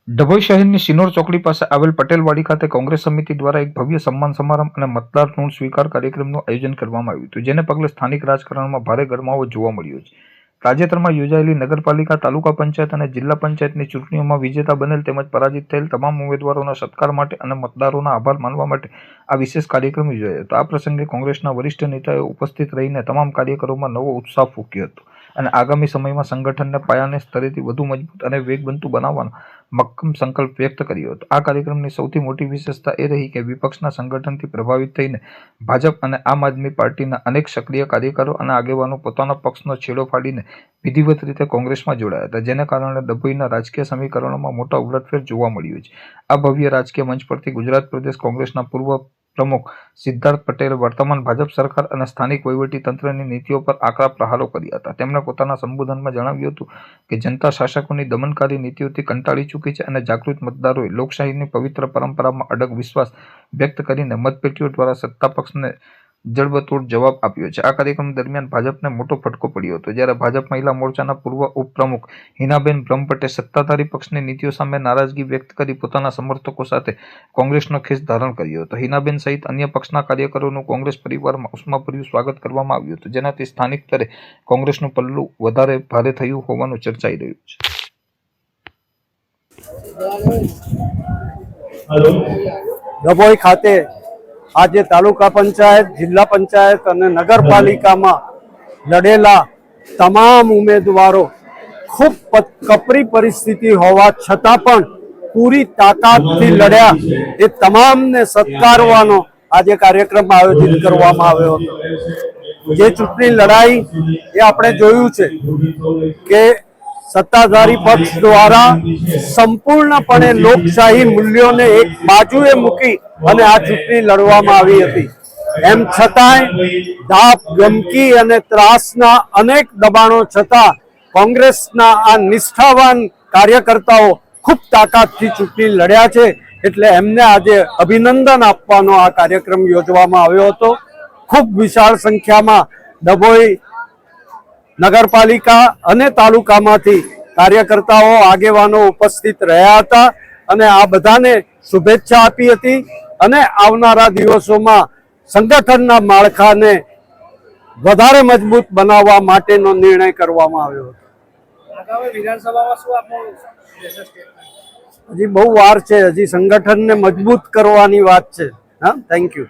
ડભોઈ શહેરની શિનોર ચોકડી પાસે આવેલ પટેલવાડી ખાતે કોંગ્રેસ સમિતિ દ્વારા એક ભવ્ય સન્માન સમારંભ અને મતદાર ઋણ સ્વીકાર કાર્યક્રમનું આયોજન કરવામાં આવ્યું હતું, જેને પગલે સ્થાનિક રાજકારણમાં ભારે ગરમાવો જોવા મળ્યો છે. તાજેતરમાં યોજાયેલી નગરપાલિકા, તાલુકા પંચાયત અને જિલ્લા પંચાયતની ચૂંટણીઓમાં વિજેતા બનેલ તેમજ પરાજિત થયેલ તમામ ઉમેદવારોના સત્કાર માટે અને મતદારોના આભાર માનવા માટે આ વિશેષ કાર્યક્રમ યોજાયો હતો. આ પ્રસંગે કોંગ્રેસના વરિષ્ઠ નેતાઓએ ઉપસ્થિત રહીને તમામ કાર્યકરોમાં નવો ઉત્સાહ ફૂંક્યો હતો અને આગામી સમયમાં સંગઠનને પાયાને સ્તરેથી વધુ મજબૂત અને વેગવંતુ બનાવવાનો મક્કમ સંકલ્પ વ્યક્ત કર્યો હતો. આ કાર્યક્રમની સૌથી મોટી વિશેષતા એ રહી કે વિપક્ષના સંગઠનથી પ્રભાવિત થઈને ભાજપ અને આમ આદમી પાર્ટીના અનેક સક્રિય કાર્યકરો અને આગેવાનો પોતાના પક્ષનો છેડો ફાડીને વિધિવત રીતે કોંગ્રેસમાં જોડાયા હતા, જેને કારણે ડભોઈના રાજકીય સમીકરણોમાં મોટા ઉલટફેર જોવા મળ્યો છે. આ ભવ્ય રાજકીય મંચ પરથી ગુજરાત પ્રદેશ કોંગ્રેસના પૂર્વ પ્રમુખ સિદ્ધાર્થ પટેલે વર્તમાન ભાજપ સરકાર અને સ્થાનિક વહીવટી તંત્રની નીતિઓ પર આકરા પ્રહારો કર્યા હતા. તેમણે પોતાના સંબોધનમાં જણાવ્યું હતું કે જનતા શાસકોની દમનકારી નીતિઓથી કંટાળી ચૂકી છે અને જાગૃત મતદારોએ લોકશાહીની પવિત્ર પરંપરામાં અડગ વિશ્વાસ વ્યક્ત કરીને મતપેટીઓ દ્વારા સત્તા પક્ષને જડબતોડ જવાબ આપ્યો છે. આ કાર્યક્રમ દરમિયાન ભાજપને મોટો ફટકો પડ્યો હતો, જ્યારે ભાજપ મહિલા મોરચાના પૂર્વ ઉપપ્રમુખ હિનાબેન બ્રહ્મભટ્ટે સત્તાધારી પક્ષની નીતિઓ સામે નારાજગી વ્યક્ત કરી પોતાના સમર્થકો સાથે કોંગ્રેસનો ખેસ ધારણ કર્યો હતો. હિનાબેન સહિત અન્ય પક્ષના કાર્યકરોનું કોંગ્રેસ પરિવારમાં ઉષ્માભર્યું સ્વાગત કરવામાં આવ્યું હતું, જેનાથી સ્થાનિક સ્તરે કોંગ્રેસનું પલ્લું વધારે ભારે થયું હોવાનું ચર્ચાઈ રહ્યું છે. ડભોઈ ખાતે આજે તાલુકા પંચાયત, જિલ્લા પંચાયત અને નગરપાલિકામાં લડેલા તમામ ઉમેદવારો ખૂબ કપરી પરિસ્થિતિ હોવા છતાં પણ પૂરી તાકાતથી લડ્યા. એ તમામને સત્કારવાનો આજે કાર્યક્રમ આયોજિત કરવામાં આવ્યો હતો. જે ચૂંટણી લડાઈ એ આપણે જોયું છે કે સત્તાધારી પક્ષ દ્વારા સંપૂર્ણપણે લોકશાહી મૂલ્યોને એક બાજુએ મૂકી અને આ ચૂંટણી લડવામાં આવી હતી. એમ છતાંય ધાક, ધમકી અને ત્રાસના અનેક દબાણો છતાં કોંગ્રેસના આ નિષ્ઠાવાન કાર્યકર્તાઓ ખૂબ તાકાતથી ચૂંટણી લડ્યા છે. એટલે એમને આજે અભિનંદન આપવાનો આ કાર્યક્રમ યોજવામાં આવ્યો હતો. ખૂબ વિશાળ સંખ્યામાં ડભોઈ નગરપાલિકા અને તાલુકામાંથી કાર્યકર્તાઓ, આગેવાનો ઉપસ્થિત રહ્યા હતા અને આ બધાને શુભેચ્છા આપી હતી અને આવનારા દિવસોમાં સંગઠનના માળખાને વધારે મજબૂત બનાવવા માટેનો નિર્ણય કરવામાં આવ્યો હતો. આગામી વિધાનસભામાં શું આપનું હજી બહુ વાર છે, હજી સંગઠનને મજબૂત કરવાની વાત છે. હા, થેન્ક યુ.